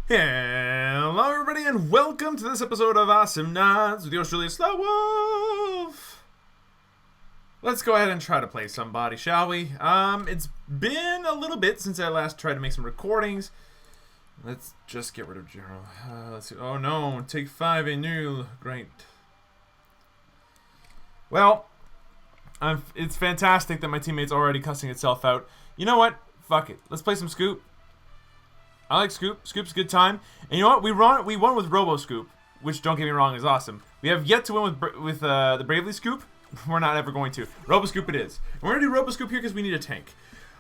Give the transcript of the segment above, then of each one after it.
Hello everybody and welcome to this episode of Awesomenauts with yours truly, SlowWolf. Let's go ahead and try to play somebody, shall we? It's been a little bit since I last tried to make some recordings. Let's just get rid of General. Let's see. Oh no, take 5 a new. Great. Well, it's fantastic that my teammate's already cussing itself out. You know what? Fuck it. Let's play some Scoop. I like Scoop. Scoop's a good time. And you know what? We won with Robo Scoop, which, don't get me wrong, is awesome. We have yet to win with the Bravely Scoop. We're not ever going to. Robo Scoop it is. And we're going to do Robo Scoop here because we need a tank.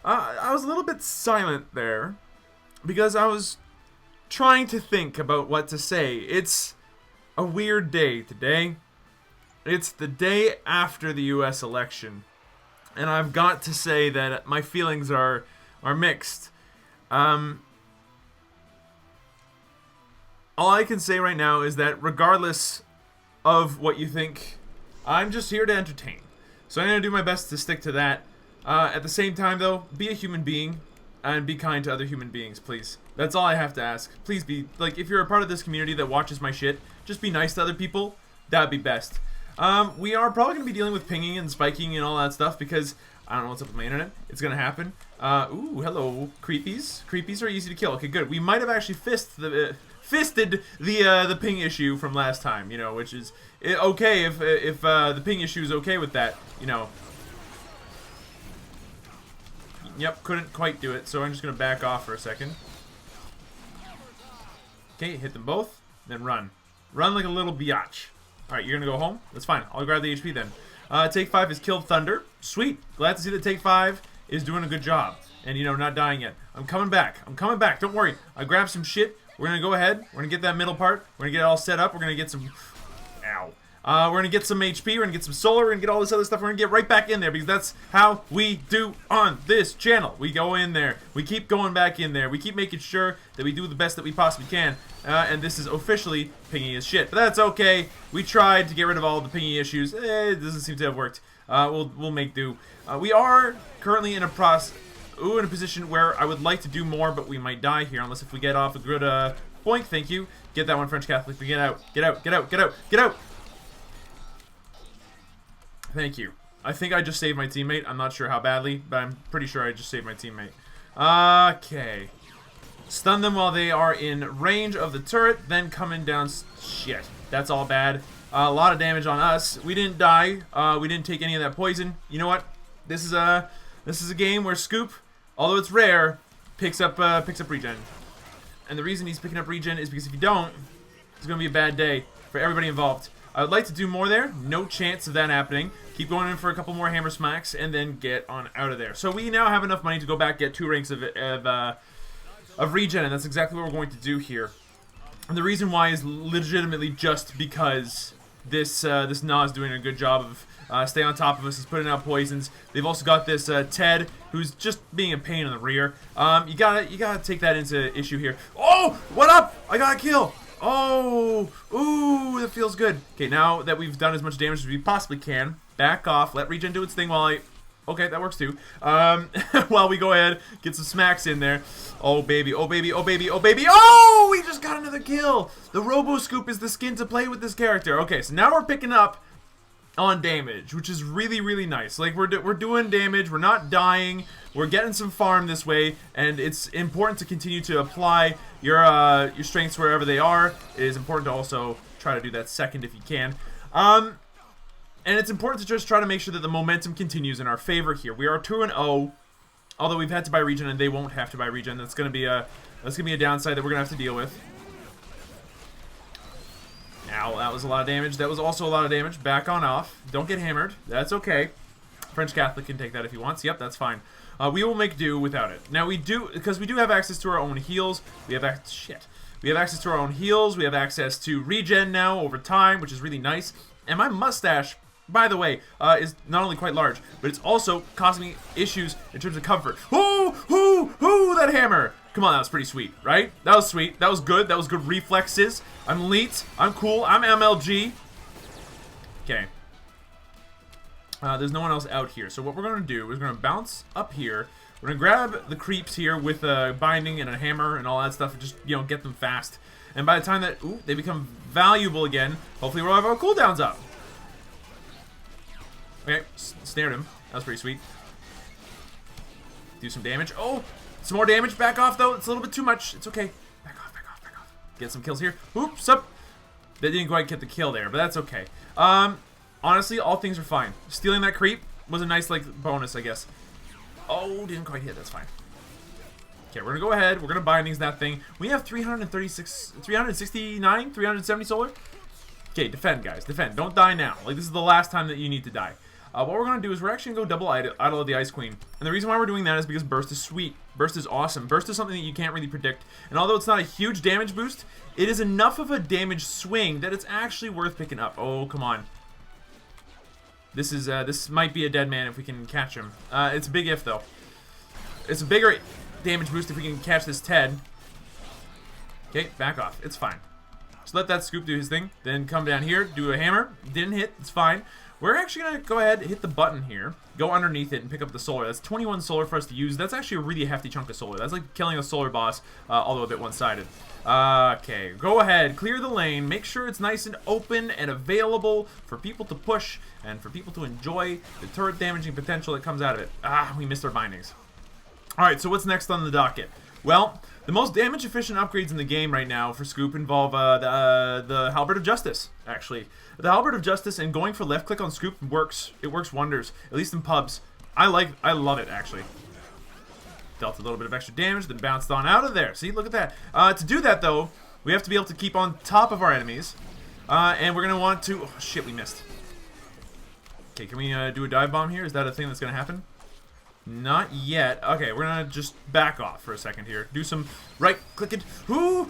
I was a little bit silent there because I was trying to think about what to say. It's a weird day today. It's the day after the US election. And I've got to say that my feelings are mixed. All I can say right now is that regardless of what you think, I'm just here to entertain. So I'm going to do my best to stick to that. At the same time, though, be a human being and be kind to other human beings, please. That's all I have to ask. Please be, like, if you're a part of this community that watches my shit, just be nice to other people. That'd be best. We are probably going to be dealing with pinging and spiking and all that stuff because I don't know what's up with my internet. It's going to happen. Ooh, hello, creepies. Creepies are easy to kill. Okay, good. We might have actually fisted the ping issue from last time, you know, which is okay if the ping issue is okay with that, you know. Yep, couldn't quite do it, so I'm just gonna back off for a second. Okay, hit them both, then run. Run like a little biatch. Alright, you're gonna go home? That's fine. I'll grab the HP then. Take 5 has killed Thunder. Sweet. Glad to see that Take 5 is doing a good job. And, you know, not dying yet. I'm coming back. I'm coming back. Don't worry. I grabbed some shit. We're going to go ahead. We're going to get that middle part. We're going to get it all set up. We're going to get some... Ow. We're going to get some HP. We're going to get some solar. We're going to get all this other stuff. We're going to get right back in there because that's how we do on this channel. We go in there. We keep going back in there. We keep making sure that we do the best that we possibly can. And this is officially pingy as shit. But that's okay. We tried to get rid of all the pingy issues. It doesn't seem to have worked. We'll make do. We are currently in a in a position where I would like to do more, but we might die here unless if we get off a good boink. Thank you. Get that one, French Catholic. Get out. Get out. Get out. Get out. Get out. Thank you. I think I just saved my teammate. I'm not sure how badly, but I'm pretty sure I just saved my teammate. Okay. Stun them while they are in range of the turret, then coming down. Shit. That's all bad. A lot of damage on us. We didn't die. We didn't take any of that poison. You know what? This is a game where Scoop, although it's rare, picks up regen. And the reason he's picking up regen is because if you don't, it's gonna be a bad day for everybody involved. I would like to do more there. No chance of that happening. Keep going in for a couple more hammer smacks and then get on out of there. So we now have enough money to go back, get 2 ranks of regen, and that's exactly what we're going to do here. And the reason why is legitimately just because this Na is doing a good job of staying on top of us. He's putting out poisons. They've also got this Ted, who's just being a pain in the rear. You gotta take that into issue here. Oh, what up? I got a kill. Oh, ooh, that feels good. Okay, now that we've done as much damage as we possibly can, back off. Let regen do its thing while I. Okay, that works too. While we go ahead, get some smacks in there. Oh baby, oh baby, oh baby, oh baby. Oh, we just got another kill. The Robo Scoop is the skin to play with this character. Okay, so now we're picking up on damage, which is really, really nice. Like, we're doing damage, we're not dying, we're getting some farm this way, and it's important to continue to apply your strengths wherever they are. It is important to also try to do that second if you can. And it's important to just try to make sure that the momentum continues in our favor here. We are 2-0, although we've had to buy regen, and they won't have to buy regen. That's gonna be a downside that we're gonna have to deal with. Ow, that was a lot of damage. That was also a lot of damage. Back on off. Don't get hammered. That's okay. French Catholic can take that if he wants. Yep, that's fine. We will make do without it. Now because we do have access to our own heals. We have access to our own heals. We have access to regen now over time, which is really nice. And my mustache, by the way, is not only quite large, but it's also causing me issues in terms of comfort. Ooh, that hammer! Come on, that was pretty sweet, right? That was sweet. That was good. That was good reflexes. I'm elite. I'm cool. I'm MLG. Okay. There's no one else out here. So what we're going to do is we're going to bounce up here. We're gonna grab the creeps here with a binding and a hammer and all that stuff and just, you know, get them fast. And by the time that, ooh, they become valuable again, hopefully we'll have our cooldowns up. Okay, snared him. That was pretty sweet. Do some damage. Oh, some more damage. Back off, though. It's a little bit too much. It's okay. Back off, back off, back off. Get some kills here. Oops, up. They didn't quite get the kill there, but that's okay. Honestly, all things are fine. Stealing that creep was a nice, like, bonus, I guess. Oh, didn't quite hit. That's fine. Okay, we're gonna go ahead. We're gonna bindings that thing. We have 336, 369, 370 solar. Okay, defend, guys. Defend. Don't die now. Like, this is the last time that you need to die. What we're going to do is we're actually going to go double Idol of the Ice Queen. And the reason why we're doing that is because Burst is sweet. Burst is awesome. Burst is something that you can't really predict. And although it's not a huge damage boost, it is enough of a damage swing that it's actually worth picking up. Oh, come on. This might be a dead man if we can catch him. It's a big if, though. It's a bigger damage boost if we can catch this Ted. Okay, back off. It's fine. Just let that scoop do his thing. Then come down here, do a hammer. Didn't hit. It's fine. We're actually going to go ahead and hit the button here, go underneath it, and pick up the solar. That's 21 solar for us to use. That's actually a really hefty chunk of solar. That's like killing a solar boss, although a bit one-sided. Okay, go ahead, clear the lane, make sure it's nice and open and available for people to push and for people to enjoy the turret damaging potential that comes out of it. Ah, we missed our bindings. Alright, so what's next on the docket? Well, the most damage-efficient upgrades in the game right now for Scoop involve the Halberd of Justice, actually. The Halberd of Justice and going for left-click on Scoop works. It works wonders, at least in pubs. I love it, actually. Dealt a little bit of extra damage, then bounced on out of there. See, look at that. To do that, though, we have to be able to keep on top of our enemies. And we're going to want to... Oh, shit, we missed. Okay, can we do a dive bomb here? Is that a thing that's going to happen? Not yet. Okay, we're gonna just back off for a second here. Do some right-clicking. Hello!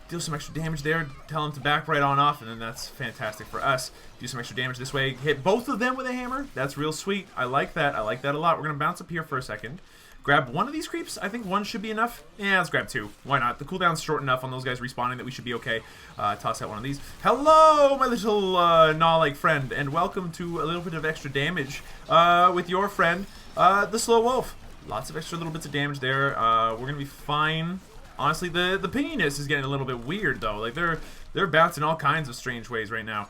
Deal some extra damage there. Tell him to back right on off, and then that's fantastic for us. Do some extra damage this way. Hit both of them with a hammer. That's real sweet. I like that. I like that a lot. We're gonna bounce up here for a second. Grab one of these creeps. I think one should be enough. Yeah, let's grab two. Why not? The cooldown's short enough on those guys respawning that we should be okay. Toss out one of these. Hello, my little gnaw-like friend, and welcome to a little bit of extra damage with your friend, the SlowWolf. Lots of extra little bits of damage there. We're gonna be fine. Honestly, the pinginess is getting a little bit weird though. Like they're bouncing all kinds of strange ways right now.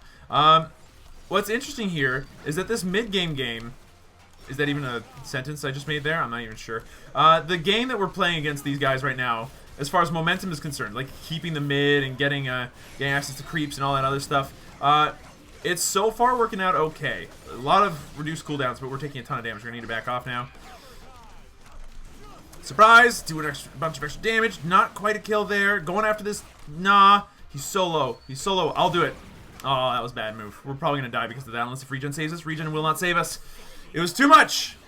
What's interesting here is that this mid-game game. Is that even a sentence I just made there? I'm not even sure. The game that we're playing against these guys right now, as far as momentum is concerned, like keeping the mid and getting access to creeps and all that other stuff, it's so far working out okay. A lot of reduced cooldowns, but we're taking a ton of damage. We're going to need to back off now. Surprise! Doing a bunch of extra damage. Not quite a kill there. Going after this. Nah. He's so low. He's so low. I'll do it. Oh, that was a bad move. We're probably going to die because of that, unless if regen saves us. Regen will not save us. It was too much!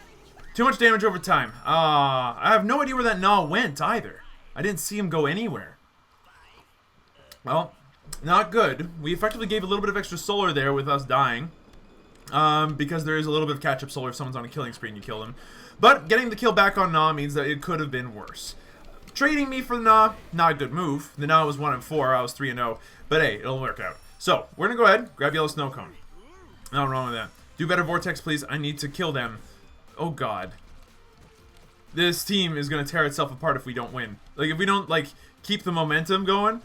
Too much damage over time. I have no idea where that gnaw went, either. I didn't see him go anywhere. Well, not good. We effectively gave a little bit of extra solar there with us dying. Because there is a little bit of catch-up solar if someone's on a killing spree and you kill them. But getting the kill back on gnaw means that it could have been worse. Trading me for the gnaw, not a good move. The gnaw was 1-4, I was 3-0. But hey, it'll work out. So, we're gonna go ahead, grab yellow snow cone. Nothing wrong with that. Do better, Vortex, please. I need to kill them. Oh, God. This team is going to tear itself apart if we don't win. Like, if we don't, like, keep the momentum going,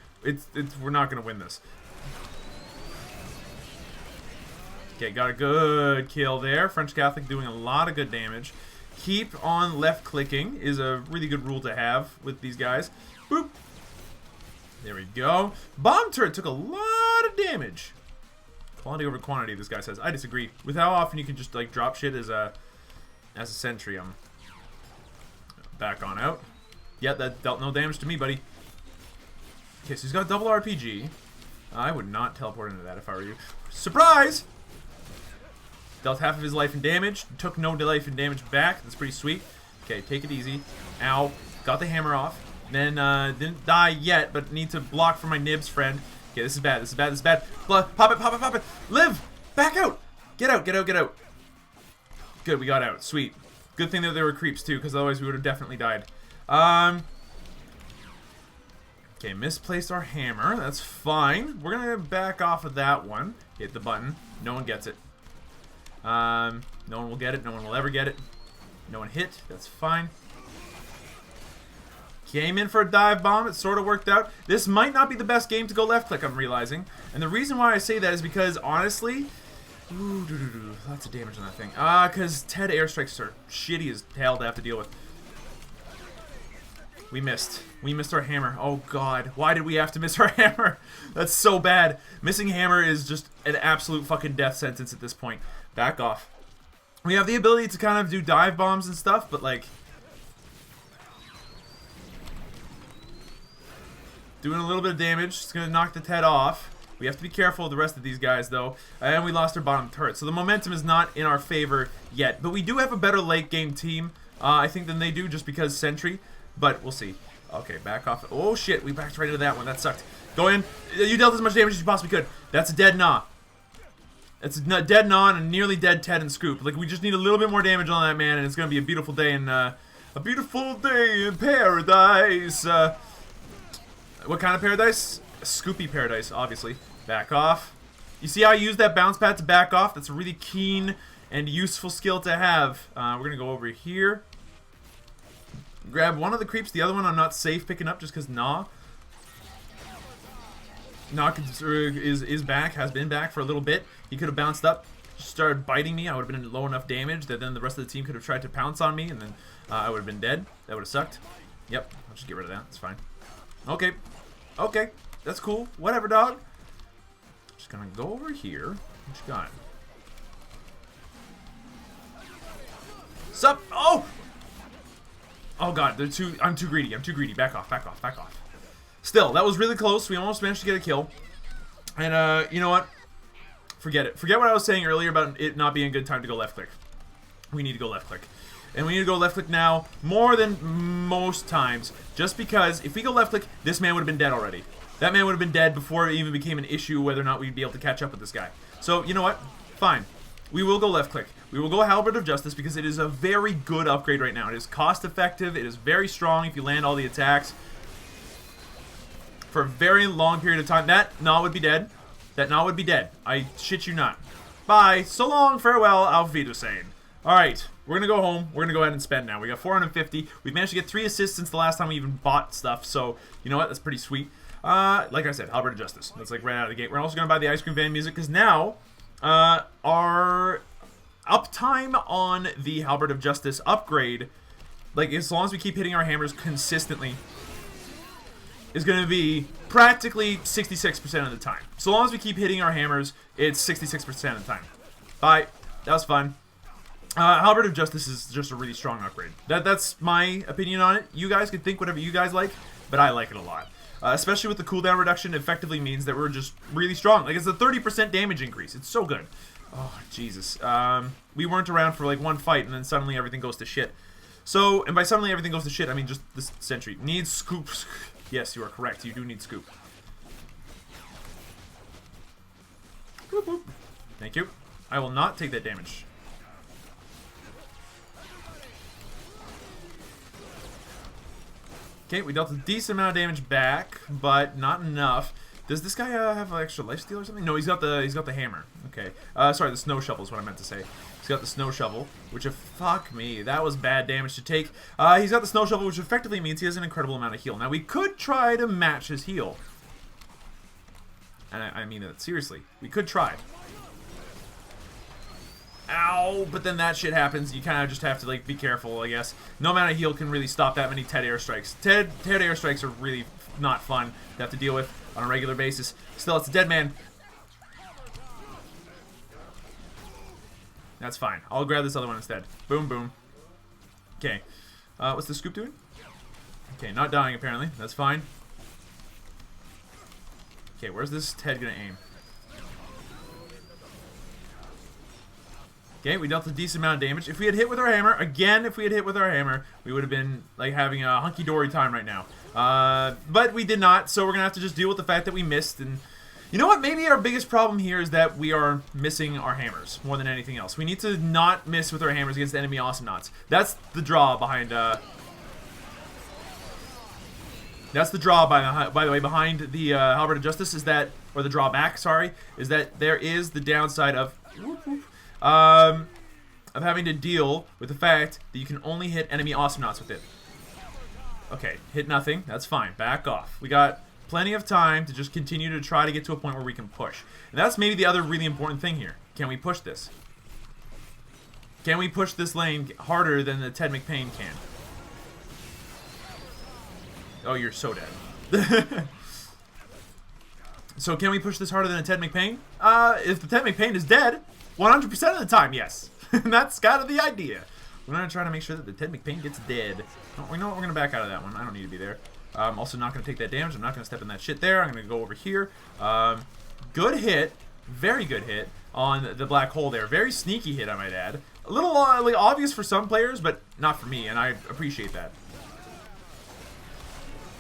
we're not going to win this. Okay, got a good kill there. French Catholic doing a lot of good damage. Keep on left-clicking is a really good rule to have with these guys. Boop. There we go. Bomb turret took a lot of damage. Quality over quantity, this guy says. I disagree. With how often you can just like drop shit as a sentry. Back on out. Yeah, that dealt no damage to me, buddy. Okay, so he's got double RPG. I would not teleport into that if I were you. Surprise! Dealt half of his life in damage. Took no life in damage back. That's pretty sweet. Okay, take it easy. Ow. Got the hammer off. Then didn't die yet, but need to block for my nibs friend. Okay, this is bad, this is bad, this is bad. Pop it, pop it, pop it. Live! Back out! Get out, get out, get out. Good, we got out. Sweet. Good thing that there were creeps, too, because otherwise we would have definitely died. Okay, misplaced our hammer. That's fine. We're going to back off of that one. Hit the button. No one gets it. No one will get it. No one will ever get it. No one hit. That's fine. Came in for a dive bomb. It sort of worked out. This might not be the best game to go left click, I'm realizing. And the reason why I say that is because, honestly... Ooh, lots of damage on that thing. Because Ted airstrikes are shitty as hell to have to deal with. We missed. We missed our hammer. Oh, God. Why did we have to miss our hammer? That's so bad. Missing hammer is just an absolute fucking death sentence at this point. Back off. We have the ability to kind of do dive bombs and stuff, but, like... Doing a little bit of damage. It's going to knock the Ted off. We have to be careful of the rest of these guys, though. And we lost our bottom turret. So the momentum is not in our favor yet. But we do have a better late game team, I think, than they do, just because Sentry. But we'll see. Okay, back off. Oh, shit. We backed right into that one. That sucked. Go in. You dealt as much damage as you possibly could. That's a dead Gnaw. It's a dead Gnaw and a nearly dead Ted and Scoop. Like, we just need a little bit more damage on that man, and it's going to be a beautiful day in, paradise. What kind of paradise? A Scoopy paradise, obviously. Back off. You see how I use that bounce pad to back off? That's a really keen and useful skill to have. We're going to go over here. Grab one of the creeps. The other one I'm not safe picking up just because Gnaw. Gnaw is back, has been back for a little bit. He could have bounced up, started biting me. I would have been in low enough damage that then the rest of the team could have tried to pounce on me, and then I would have been dead. That would have sucked. Yep, I'll just get rid of that. It's fine. Okay. Okay. That's cool. Whatever, dog. Just gonna go over here. What you got? Sup? Oh! Oh god, they're too. I'm too greedy. I'm too greedy. Back off. Back off. Back off. Still, that was really close. We almost managed to get a kill. And you know what? Forget it. Forget what I was saying earlier about it not being a good time to go left click. We need to go left click. And we need to go left click now more than most times. Just because if we go left click, this man would have been dead already. That man would have been dead before it even became an issue whether or not we'd be able to catch up with this guy. So, you know what? Fine. We will go left click. We will go Halberd of Justice because it is a very good upgrade right now. It is cost effective. It is very strong if you land all the attacks. For a very long period of time. That Gnaw would be dead. That Gnaw would be dead. I shit you not. Bye. So long. Farewell. Auf Wiedersehen. Alright. We're going to go home. We're going to go ahead and spend now. We got 450. We've managed to get 3 assists since the last time we even bought stuff. So, you know what? That's pretty sweet. Like I said, Halberd of Justice. That's like right out of the gate. We're also going to buy the Ice Cream Van music because now our uptime on the Halberd of Justice upgrade, like as long as we keep hitting our hammers consistently, is going to be practically 66% of the time. So long as we keep hitting our hammers, it's 66% of the time. Bye. That was fun. Halberd of Justice is just a really strong upgrade. That's my opinion on it. You guys can think whatever you guys like, but I like it a lot. Especially with the cooldown reduction, it effectively means that we're just really strong. Like, it's a 30% damage increase. It's so good. Oh, Jesus. We weren't around for, like, one fight, and then suddenly everything goes to shit. So, and by suddenly everything goes to shit, I mean just this sentry. Needs Scoop. Yes, you are correct. You do need Scoop. Boop, boop. Thank you. I will not take that damage. Okay, we dealt a decent amount of damage back, but not enough. Does this guy have an extra lifesteal or something? No, he's got the hammer. Okay. Sorry, the snow shovel is what I meant to say. He's got the snow shovel, which fuck me, that was bad damage to take. He's got the snow shovel, which effectively means he has an incredible amount of heal. Now we could try to match his heal. And I mean that seriously. We could try. Ow, but then that shit happens. You kind of just have to, like, be careful, I guess. No amount of heal can really stop that many Ted airstrikes. Ted airstrikes are really not fun to have to deal with on a regular basis. Still, it's a dead man. That's fine. I'll grab this other one instead. Boom, boom. Okay. What's the Scoop doing? Okay, not dying, apparently. That's fine. Okay, where's this Ted gonna aim? Okay, we dealt a decent amount of damage. If we had hit with our hammer, again, if we had hit with our hammer, we would have been, like, having a hunky-dory time right now. But we did not, so we're going to have to just deal with the fact that we missed. And you know what? Maybe our biggest problem here is that we are missing our hammers more than anything else. We need to not miss with our hammers against enemy Awesomenauts. That's the draw behind, that's the draw, by the way, behind the Halberd of Justice is that, or the drawback, sorry, is that there is the downside of... Whoop, whoop, of having to deal with the fact that you can only hit enemy Awesomenauts with it. Okay, hit nothing. That's fine. Back off. We got plenty of time to just continue to try to get to a point where we can push. And that's maybe the other really important thing here. Can we push this? Can we push this lane harder than the Ted McPain can? Oh, you're so dead. So can we push this harder than a Ted McPain? If the Ted McPain is dead, 100% of the time, yes. That's kind of the idea. We're going to try to make sure that the Ted McPain gets dead. Oh, we know what, we're going to back out of that one. I don't need to be there. I'm also not going to take that damage. I'm not going to step in that shit there. I'm going to go over here. Good hit. Very good hit on the black hole there. Very sneaky hit, I might add. A little like, obvious for some players, but not for me, and I appreciate that.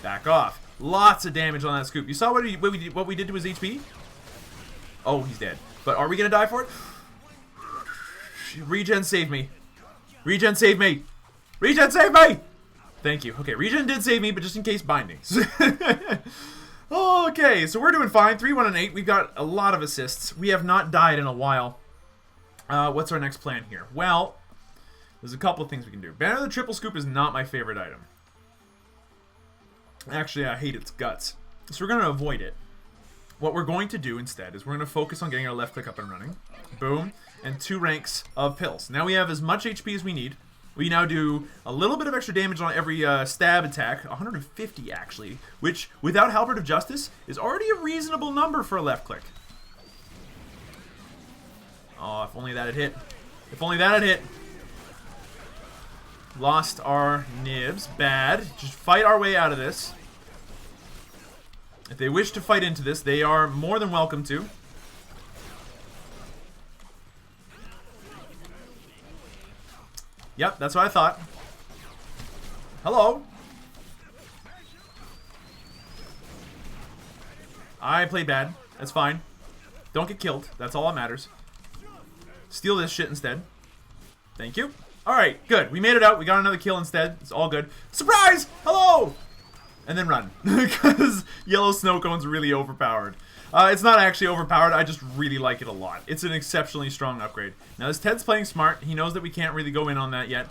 Back off. Lots of damage on that scoop. You saw what we did to his HP? Oh, he's dead. But are we going to die for it? Regen, save me. Regen, save me. Regen, save me! Thank you. Okay, Regen did save me, but just in case bindings. Okay, so we're doing fine. 3, 1, and 8. We've got a lot of assists. We have not died in a while. What's our next plan here? Well, there's a couple of things we can do. Banner of the Triple Scoop is not my favorite item. Actually, I hate its guts. So we're going to avoid it. What we're going to do instead is we're going to focus on getting our left click up and running. Boom. And 2 ranks of pills. Now we have as much HP as we need. We now do a little bit of extra damage on every stab attack. 150 actually. Which, without Halberd of Justice, is already a reasonable number for a left click. Oh, if only that had hit. If only that had hit. Lost our nibs. Bad. Just fight our way out of this. If they wish to fight into this, they are more than welcome to. Yep, that's what I thought. Hello. I played bad. That's fine. Don't get killed. That's all that matters. Steal this shit instead. Thank you. Alright, good. We made it out. We got another kill instead. It's all good. Surprise! Hello! And then run. Because yellow snow cone's really overpowered. It's not actually overpowered. I just really like it a lot. It's an exceptionally strong upgrade. Now, this Ted's playing smart. He knows that we can't really go in on that yet.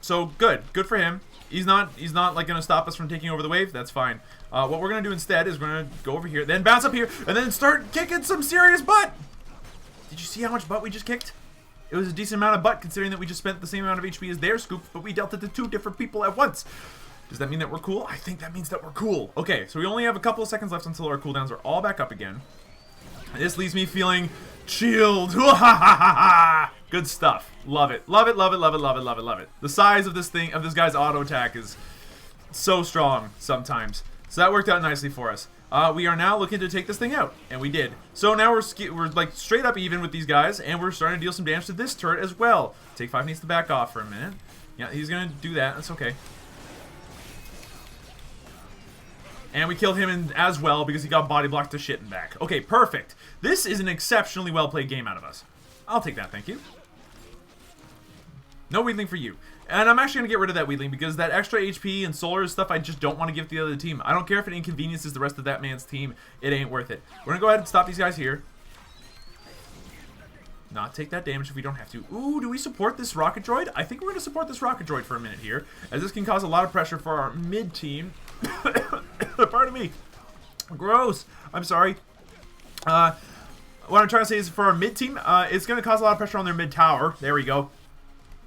So, good. Good for him. He's not like, going to stop us from taking over the wave. That's fine. What we're going to do instead is we're going to go over here, then bounce up here, and then start kicking some serious butt! Did you see how much butt we just kicked? It was a decent amount of butt, considering that we just spent the same amount of HP as their scoop, but we dealt it to 2 different people at once. Does that mean that we're cool? I think that means that we're cool. Okay, so we only have a couple of seconds left until our cooldowns are all back up again. This leaves me feeling chilled. Good stuff. Love it. Love it, love it, love it, love it, love it, love it. The size of this thing, of this guy's auto attack is so strong sometimes. So that worked out nicely for us. We are now looking to take this thing out, and we did. So now we're like straight up even with these guys, and we're starting to deal some damage to this turret as well. Take 5 needs to back off for a minute. Yeah, he's gonna do that. That's okay. And we killed him as well because he got body blocked to shit and back. Okay, perfect. This is an exceptionally well played game out of us. I'll take that, thank you. No Wheedling for you. And I'm actually going to get rid of that Wheedling because that extra HP and solar stuff I just don't want to give to the other team. I don't care if it inconveniences the rest of that man's team. It ain't worth it. We're going to go ahead and stop these guys here. Not take that damage if we don't have to. Ooh, do we support this rocket droid? I think we're going to support this rocket droid for a minute here, as this can cause a lot of pressure for our mid team. Pardon me. Gross. I'm sorry. What I'm trying to say is for our mid team, it's going to cause a lot of pressure on their mid tower. There we go.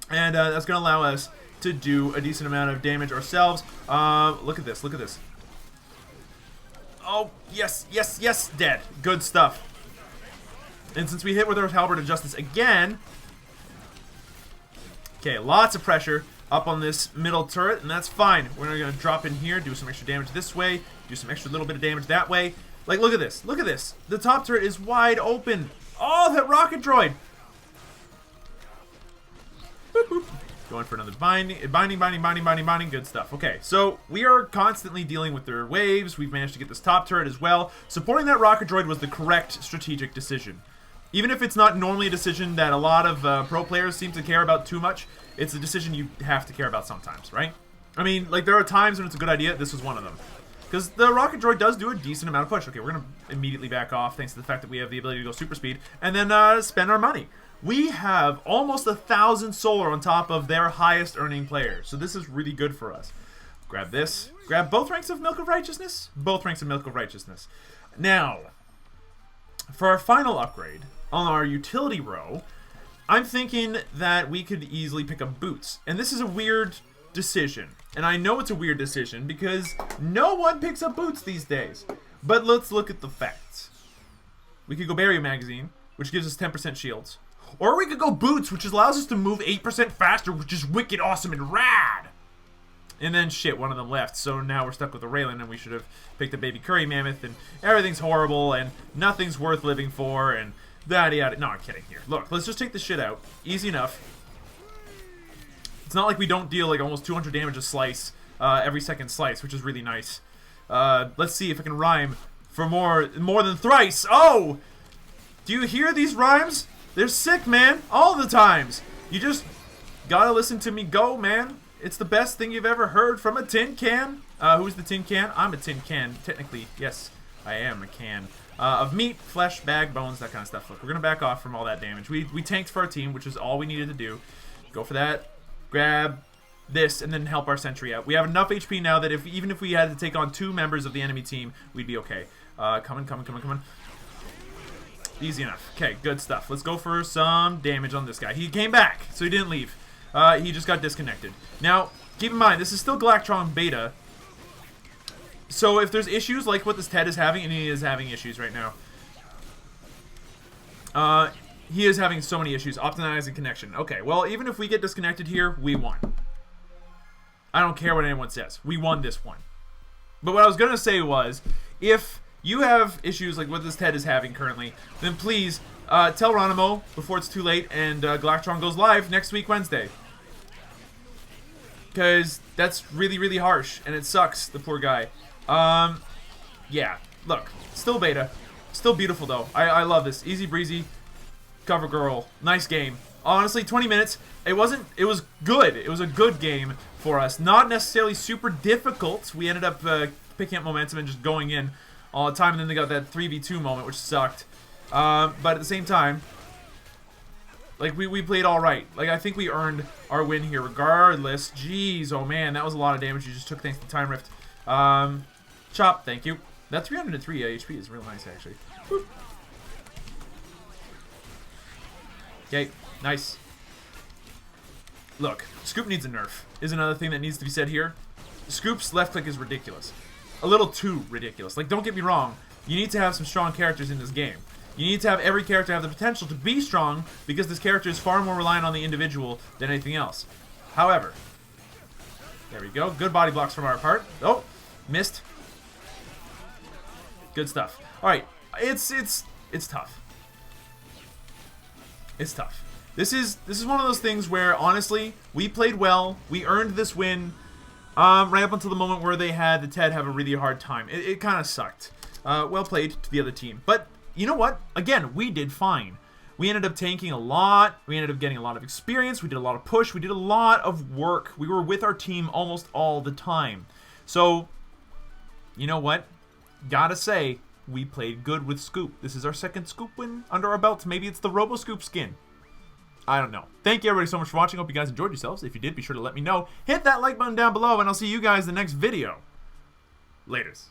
And that's going to allow us to do a decent amount of damage ourselves. Look at this. Look at this. Oh, yes, yes, yes. Dead. Good stuff. And since we hit with our Halberd of Justice again... Okay, lots of pressure up on this middle turret, and that's fine. We're going to drop in here, do some extra damage this way, do some extra little bit of damage that way. Like, look at this. Look at this. The top turret is wide open. Oh, that rocket droid. Boop, boop. Going for another binding. Good stuff. Okay, so we are constantly dealing with their waves. We've managed to get this top turret as well. Supporting that rocket droid was the correct strategic decision. Even if it's not normally a decision that a lot of pro players seem to care about too much, it's a decision you have to care about sometimes, right? I mean, like, there are times when it's a good idea. This was one of them. Because the rocket droid does do a decent amount of push. Okay, we're going to immediately back off thanks to the fact that we have the ability to go super speed and then spend our money. We have almost 1,000 solar on top of their highest earning player. So this is really good for us. Grab this. Grab both ranks of Milk of Righteousness. Both ranks of Milk of Righteousness. Now, for our final upgrade on our utility row, I'm thinking that we could easily pick up boots. And this is a weird decision. And I know it's a weird decision because no one picks up boots these days. But let's look at the facts. We could go Barrier Magazine, which gives us 10% shields. Or we could go Boots, which allows us to move 8% faster, which is wicked awesome and rad. And then, shit, one of them left. So now we're stuck with a Raylan, and we should have picked a Baby Curry Mammoth, and everything's horrible, and nothing's worth living for, and that yada. No, I'm kidding here. Look, let's just take this shit out. Easy enough. It's not like we don't deal, like, almost 200 damage a slice, every second slice, which is really nice. Let's see if I can rhyme for more than thrice. Oh! Do you hear these rhymes? They're sick, man. All the times. You just gotta listen to me go, man. It's the best thing you've ever heard from a tin can. Who's the tin can? I'm a tin can. Technically, yes, I am a can. Of meat, flesh, bag, bones, that kind of stuff. Look, we're gonna back off from all that damage. We tanked for our team, which is all we needed to do. Go for that. Grab this, and then help our sentry out. We have enough HP now that even if we had to take on 2 members of the enemy team, we'd be okay. Come on. Easy enough. Okay, good stuff. Let's go for some damage on this guy. He came back, so he didn't leave. He just got disconnected. Now, keep in mind, this is still Galactron Beta. So if there's issues like what this Ted is having, and he is having issues right now. He is having so many issues. Optimizing connection. Okay, well, even if we get disconnected here, we won. I don't care what anyone says. We won this one. But what I was going to say was, if you have issues like what this Ted is having currently, then please tell Ronimo before it's too late and Galactron goes live next week, Wednesday. Because that's really, really harsh, and it sucks, the poor guy. Yeah, look, still beta. Still beautiful, though. I love this. Easy breezy. Cover girl. Nice game. Honestly, 20 minutes. It was good. It was a good game for us. Not necessarily super difficult. We ended up picking up momentum and just going in all the time, and then they got that 3v2 moment, which sucked. But at the same time, like, we played all right. Like, I think we earned our win here regardless. Jeez, oh man, that was a lot of damage you just took thanks to Time Rift. Chop, thank you. That 303 HP is real nice, actually. Woo. Okay, nice. Look, Scoop needs a nerf, is another thing that needs to be said here. Scoop's left click is ridiculous. A little too ridiculous. Like, don't get me wrong, you need to have some strong characters in this game. You need to have every character have the potential to be strong, because this character is far more reliant on the individual than anything else. However, there we go. Good body blocks from our part. Oh, missed. Good stuff. All right, it's tough. It's tough. This is one of those things where, honestly, we played well. We earned this win right up until the moment where they had the Ted have a really hard time. It kind of sucked. Well played to the other team. But you know what? Again, we did fine. We ended up tanking a lot. We ended up getting a lot of experience. We did a lot of push. We did a lot of work. We were with our team almost all the time. So, you know what? Gotta say, we played good with Scoop. This is our second Scoop win under our belts. Maybe it's the Robo Scoop skin. I don't know. Thank you everybody so much for watching. Hope you guys enjoyed yourselves. If you did, be sure to let me know. Hit that like button down below, and I'll see you guys in the next video. Laters.